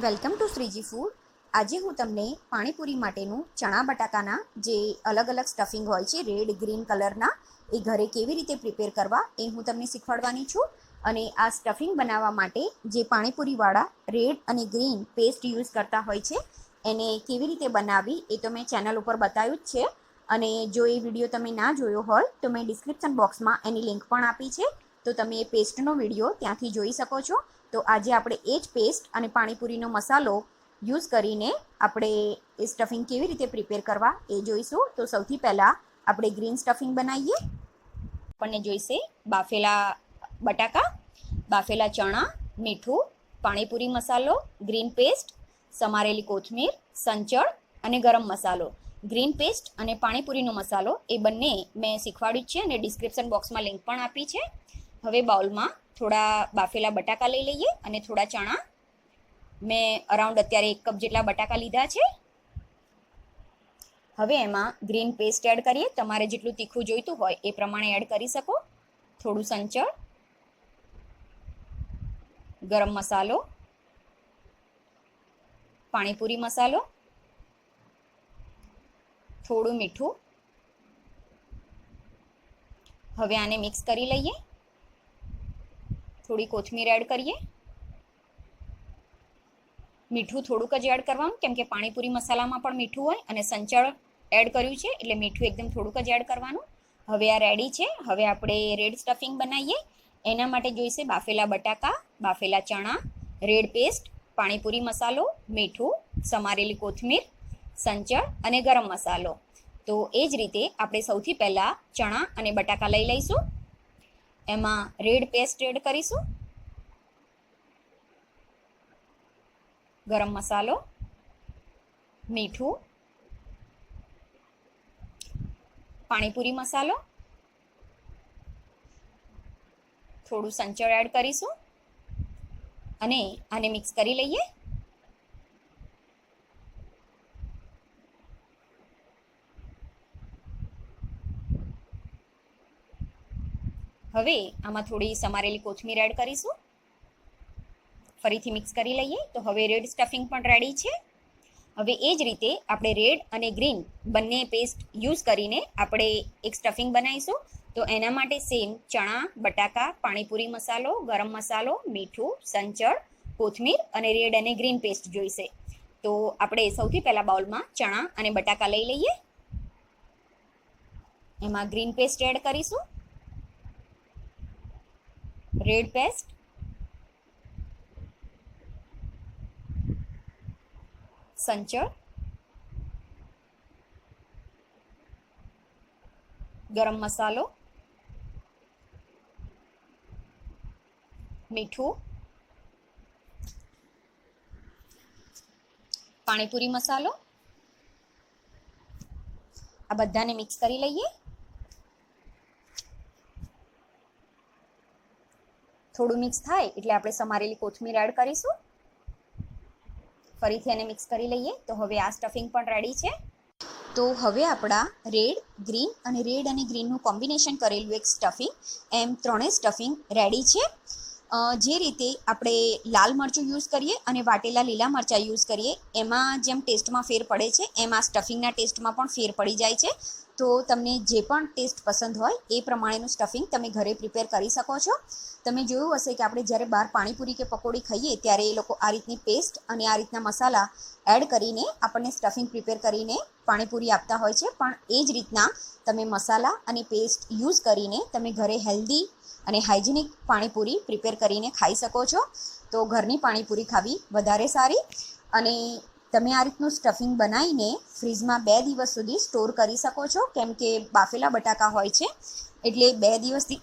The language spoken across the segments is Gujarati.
Welcome to Shriji food. આજે હું તમને પાણીપુરી માટેનું ચણા બટાકાના જે અલગ અલગ સ્ટફિંગ હોય છે રેડ ગ્રીન કલરના, એ ઘરે કેવી રીતે પ્રિપેર કરવા એ હું તમને શીખવાડવાની છું. અને આ સ્ટફિંગ બનાવવા માટે જે પાણીપુરીવાળા રેડ અને ગ્રીન પેસ્ટ યુઝ કરતા હોય છે એને કેવી રીતે બનાવવી એ તો મેં ચેનલ ઉપર બતાવ્યું જ છે. અને જો એ વિડીયો તમે ના જોયો હોય તો મેં ડિસ્ક્રિપ્શન બોક્સમાં એની લિંક પણ આપી છે, તો તમે એ પેસ્ટનો વિડીયો ત્યાંથી જોઈ શકો છો. તો આજે આપણે એ જ પેસ્ટ અને પાણીપુરીનો મસાલો યુઝ કરીને આપણે એ સ્ટફિંગ કેવી રીતે પ્રિપેર કરવા એ જોઈશું. તો સૌથી પહેલાં આપણે ગ્રીન સ્ટફિંગ બનાવીએ. આપણને જોઈશે બાફેલા બટાકા, બાફેલા ચણા, મીઠું, પાણીપુરી મસાલો, ગ્રીન પેસ્ટ, સમારેલી કોથમીર, સંચળ અને ગરમ મસાલો. ગ્રીન પેસ્ટ અને પાણીપુરીનો મસાલો એ બંને મેં શીખવાડ્યું છે અને ડિસ્ક્રિપ્શન બોક્સમાં લિંક પણ આપી છે. હવે બાઉલમાં થોડા બાફેલા બટાકા લઈ લઈએ અને થોડા ચણા. મેં અરાઉન્ડ અત્યારે 1 કપ જેટલા બટાકા લીધા છે. હવે એમાં ગ્રીન પેસ્ટ એડ કરીએ. તમારે જેટલું તીખું જોઈતું હોય એ પ્રમાણે એડ કરી શકો. થોડું સંચળ, ગરમ મસાલો, પાણીપુરી મસાલો, થોડું મીઠું. હવે આને મિક્સ કરી લઈએ. થોડી કોથમીર એડ કરીએ. મીઠું થોડુંક જ એડ કરવાનું, કેમ કે પાણીપુરી મસાલામાં પણ મીઠું હોય અને સંચળ એડ કર્યું છે એટલે મીઠું એકદમ થોડુંક જ એડ કરવાનું. હવે આ રેડી છે. હવે આપણે રેડ સ્ટફિંગ બનાવીએ. એના માટે જોઈશે બાફેલા બટાકા, બાફેલા ચણા, રેડ પેસ્ટ, પાણીપુરી મસાલો, મીઠું, સમારેલી કોથમીર, સંચળ અને ગરમ મસાલો. તો એ જ રીતે આપણે સૌથી પહેલાં ચણા અને બટાકા લઈ લઈશું. એમાં રેડ પેસ્ટ એડ કરીશું, ગરમ મસાલો, મીઠું, પાણીપુરી મસાલો, થોડું સંચળ એડ કરીશું અને આને મિક્સ કરી લઈએ. હવે આમાં થોડી સમારેલી કોથમીર એડ કરીશું. ફરીથી મિક્સ કરી લઈએ. તો હવે રેડ સ્ટફિંગ પણ રેડી છે. હવે એ જ રીતે આપણે રેડ અને ગ્રીન બંને પેસ્ટ યુઝ કરીને આપણે એક સ્ટફિંગ બનાવીશું. તો એના માટે સેમ ચણા, બટાકા, પાણીપુરી મસાલો, ગરમ મસાલો, મીઠું, સંચળ, કોથમીર અને રેડ અને ગ્રીન પેસ્ટ જોઈશે. તો આપણે સૌથી પહેલાં બાઉલમાં ચણા અને બટાકા લઈ લઈએ. એમાં ગ્રીન પેસ્ટ એડ કરીશું, રેડ પેસ્ટ, સંચળ, ગરમ મસાલો, મીઠું, પાણીપુરી મસાલો. આ બધાને મિક્સ કરી લઈએ. થોડું મિક્સ થાય એટલે આપણે સમારેલી કોથમીર એડ કરીશું. ફરીથી એને મિક્સ કરી લઈએ. તો હવે આ સ્ટફિંગ પણ રેડી છે. તો હવે આપણા રેડ અને ગ્રીનનું કોમ્બિનેશન કરેલું એક સ્ટફિંગ, એમ ત્રણેય સ્ટફિંગ રેડી છે. જે રીતે આપણે લાલ મરચું યુઝ કરીએ અને વાટેલા લીલા મરચાં યુઝ કરીએ એમાં જેમ ટેસ્ટમાં ફેર પડે છે, એમ આ સ્ટફિંગના ટેસ્ટમાં પણ ફેર પડી જાય છે. તો તમને જે પણ ટેસ્ટ પસંદ હોય એ પ્રમાણેનું સ્ટફિંગ તમે ઘરે પ્રિપેર કરી શકો છો. તમે જોયું હશે કે આપણે જ્યારે બહાર પાણીપુરી કે પકોડી ખાઈએ ત્યારે એ લોકો આ રીતની પેસ્ટ અને આ રીતના મસાલા એડ કરીને આપણને સ્ટફિંગ પ્રિપેર કરીને પાણીપુરી આપતા હોય છે. પણ એ જ રીતના તમે મસાલા અને પેસ્ટ યુઝ કરીને તમે ઘરે હેલ્ધી અને હાઇજેનિક પાણીપુરી પ્રિપેર કરીને ખાઈ શકો છો. તો ઘરની પાણીપુરી ખાવી વધારે સારી. અને તમે આ રીતનું સ્ટફિંગ બનાવીને ફ્રીજમાં 2 દિવસ સુધી સ્ટોર કરી શકો છો, કેમ કે બાફેલા બટાકા હોય છે એટલે 2 દિવસથી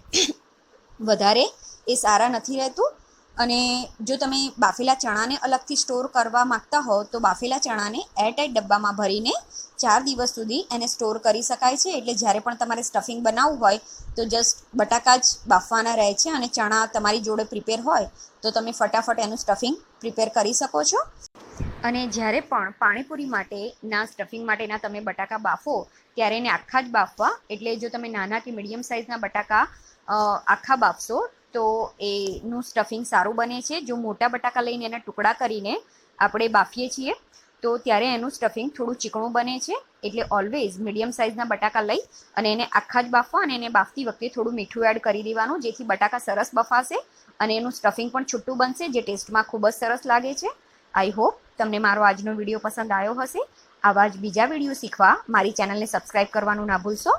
વધારે એ સારા નથી રહેતું. અને જો તમે બાફેલા ચણાને અલગથી સ્ટોર કરવા માગતા હો તો બાફેલા ચણાને એરટાઇટ ડબ્બામાં ભરીને 4 દિવસ સુધી એને સ્ટોર કરી શકાય છે. એટલે જ્યારે પણ તમારે સ્ટફિંગ બનાવવું હોય તો જસ્ટ બટાકા જ બાફવાના રહે છે અને ચણા તમારી જોડે પ્રિપેર હોય તો તમે ફટાફટ એનું સ્ટફિંગ પ્રિપેર કરી શકો છો. અને જ્યારે પણ પાણીપુરી માટેના સ્ટફિંગ માટેના તમે બટાકા બાફો ત્યારે એને આખા જ બાફવા. એટલે જો તમે નાના કે મીડિયમ સાઇઝના બટાકા આખા બાફશો તો એનું સ્ટફિંગ સારું બને છે. જો મોટા બટાકા લઈને એના ટુકડા કરીને આપણે બાફીએ છીએ તો ત્યારે એનું સ્ટફિંગ થોડું ચીકણું બને છે. એટલે ઓલવેઝ મીડિયમ સાઇઝના બટાકા લઈ અને એને આખા જ બાફવા અને એને બાફતી વખતે થોડું મીઠું એડ કરી દેવાનું, જેથી બટાકા સરસ બફાશે અને એનું સ્ટફિંગ પણ છૂટું બનશે, જે ટેસ્ટમાં ખૂબ જ સરસ લાગે છે. આઈ હોપ તમને મારો આજનો વિડીયો પસંદ આવ્યો હશે. આવા જ બીજા વિડીયો શીખવા મારી ચેનલને સબસ્ક્રાઈબ કરવાનું ના ભૂલશો.